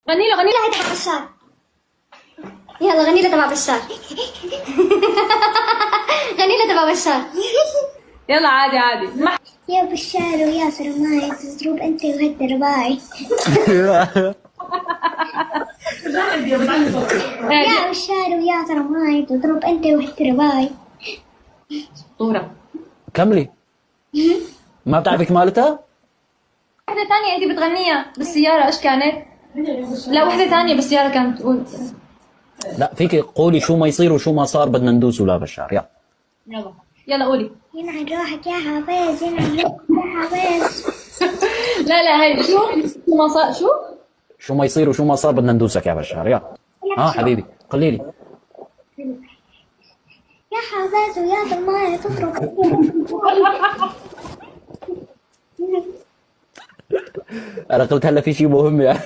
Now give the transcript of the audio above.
غني له هيدا حق بشار. يلا غني له تبع بشار. غني له تبع بشار. يلا عادي يا بشار ويا سرماي تضرب انت وهالدرباي. يا بشار ويا سرماي تضرب انت وهالدرباي. طورة. كملي. ما بتعرفي كمالتها؟ وحدة ثانية انت بتغنيها بالسيارة، ايش كانت؟ لا وحدة ثانية بالسيارة كانت تقول. لا فيك قولي شو ما يصير وشو ما صار بدنا ندوس ولا بشار. يلا يلا قولي. ينعن روحك يا حبيز، ينعن روحك يا حبيز. لا هي شو ما صار شو؟ شو ما يصير وشو ما صار بدنا ندوسك يا بشار. حبيبي قليلي. يا حبيز ويا ضماية تضرب. انا قلت هلا في شيء مهم يعني.